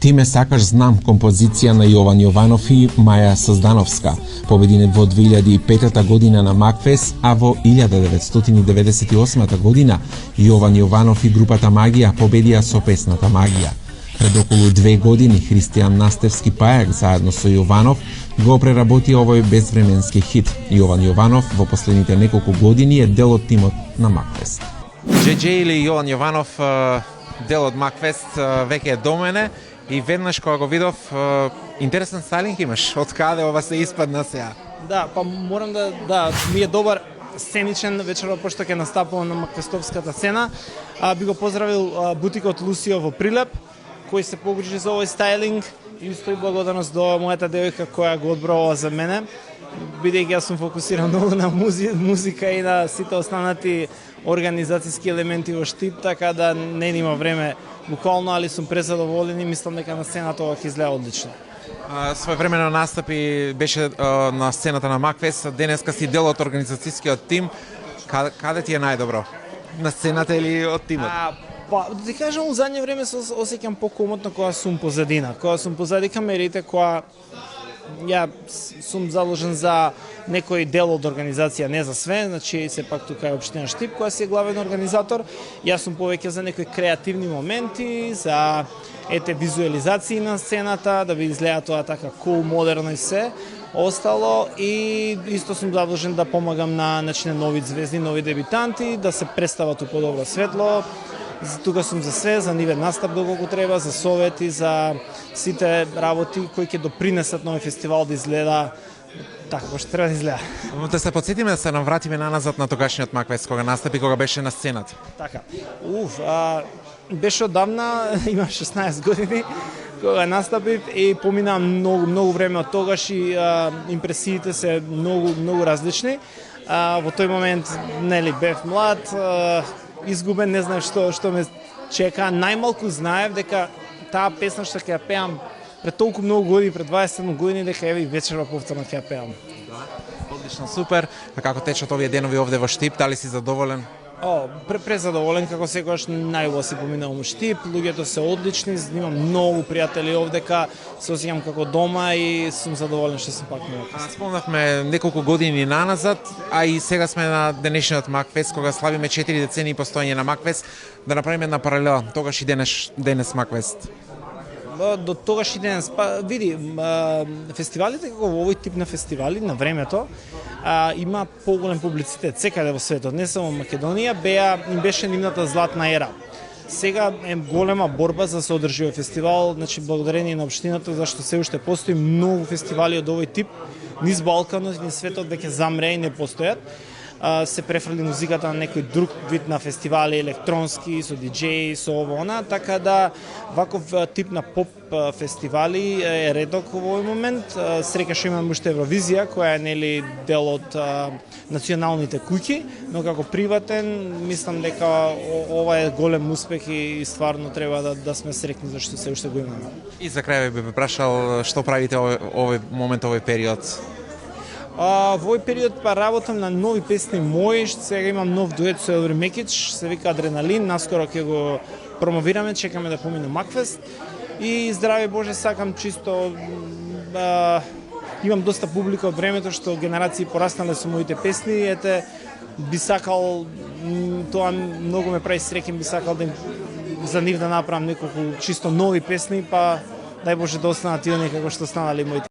Ти ме сакаш знам, композиција на Јован Јованов и Маја Создановска. Победине во 2005 година на Макфест, а во 1998 година Јован Јованов и групата Магија победија со песната Магија. Пред околу 2 години Христијан Настевски Пајак заедно со Јованов го преработи овој безвременски хит. Јован Јованов во последните неколку години е дел од тимот на Макфест. JJ или Јован Јованов, дел од Макфест, веќе е до мене и веднаш кога го видов, интересен стайлинг имаш. Од каде ова се испадна сега? Да, па морам да ми е добар сценичен вечерва, пошто ќе настапувам на Макфестовската сцена. Би го поздравил бутикот Лусио во Прилеп, кој се погрижи за овој стайлинг, и исто и благодарност до мојата девојка која го одбрава за мене, бидејќи јас сум фокусиран многу на музика и на сите останати организацијски елементи во Штип, така да не има време буквално, али сум презадоволен и мислам дека на сцената ова ќе изгледа одлично. Своевремено настапи беше на сцената на Макфест, денеска си дел од организацијскиот тим. Каде ти е најдобро? На сцената или од тимот? Па, да ти кажам, во задње време се осеќам покомотно кога сум позадина, кога сум позади камерите, кога ја сум заложен за некој дел од организација, не за све, значи сепак тука е општина Штип која си е главен организатор. Јас сум повеќе за некои креативни моменти, за визуализации на сцената, да би изгледа тоа така cool, модерно и се остало, и исто сум задолжен да помагам на нови звезди, нови дебитанти, да се представат у подобро светло. Тука сум за све, за нивен настап доколку треба, за совети, за сите работи кои ќе допринесат на овој фестивал да изгледа така како што треба да изгледа. Да се потсетиме, да се навратиме наназад на тогашниот Макфест, кога настапи, кога беше на сцената. Така. Беше одамна, има 16 години, кога настапив и помина многу време од тогаш и импресиите се многу различни. Во тој момент, нели, бев млад, изгубен, не знаев што ме чека. Најмалку знаев дека таа песна што ќе ја пеам пред толку многу години, пред 27 години, дека еве вечерва повторно ќе ја пеам. Одлично, супер. А како течат овие денови овде во Штип? Дали си задоволен? Презадоволен, како секогаш најубаво си поминувам во Штип, луѓето се одлични, имам многу пријатели овдека, се осеќам како дома и сум задоволен што сум пак на Макфест. Спомнавме неколку години наназад, а и сега сме на денешниот Макфест, кога славиме 4 децении постоење на Макфест, да направиме една паралела, тогаш и денес Макфест. До тогаш и денес, види, фестивалите како во овој тип на фестивали на времето има поголем публицитет секаде во светот, не само Македонија, им беше нивната златна ера. Сега е голема борба за да се одржи овој фестивал, значи благодарение на општината, зашто се уште постои многу фестивали од овој тип, низ Балканот, низ светот веќе замре и не постојат. Се префрли музиката на некој друг вид на фестивали, електронски, со диџеи, со ово-она, така да ваков тип на поп фестивали е редок во овој момент. Среќа што имаме уште Евровизија, која е нели дел од националните куќи, но како приватен, мислам дека ова е голем успех и стварно треба да сме среќни зашто се уште го имаме. И за крај би прашал што правите овој момент, овој период? Во овој период работам на нови песни мои, сега имам нов дует со Елвир Мекич, се вика Адреналин, наскоро ќе го промовираме, чекаме да помине Макфест. И здраве Боже, сакам чисто, имам доста публика од времето што генерации пораснале со моите песни, би сакал, тоа многу ме прави среќен, би сакал за нив да направам неколку чисто нови песни, па дај Боже да останат тие како што станали моите.